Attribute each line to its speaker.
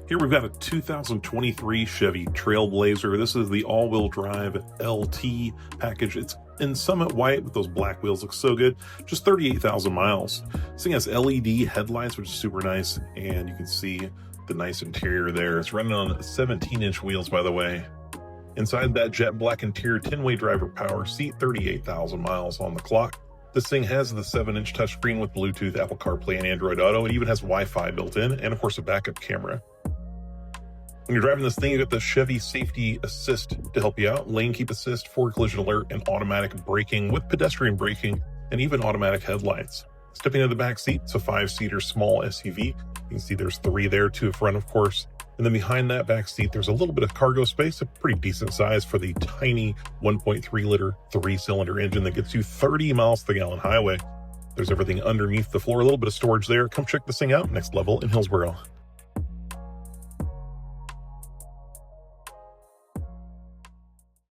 Speaker 1: Here we've got a 2023 Chevy Trailblazer. This is the all-wheel drive LT package. It's in Summit White with those black wheels. Looks so good. Just 38,000 miles. This thing has LED headlights, which is super nice. And you can see the nice interior there. It's running on 17-inch wheels, by the way. Inside that jet black interior, 10-way driver power seat, 38,000 miles on the clock. This thing has the 7-inch touchscreen with Bluetooth, Apple CarPlay, and Android Auto. It even has Wi-Fi built in, and of course a backup camera. When you're driving this thing, you got the Chevy Safety Assist to help you out, lane keep assist, forward collision alert, and automatic braking with pedestrian braking, and even automatic headlights. Stepping into the back seat, it's a 5-seater small SUV. You can see there's 3 there, 2 in front, of course. And then behind that back seat, there's a little bit of cargo space, a pretty decent size for the tiny 1.3-liter 3-cylinder engine that gets you 30 miles per gallon highway. There's everything underneath the floor, a little bit of storage there. Come check this thing out, next level in Hillsboro.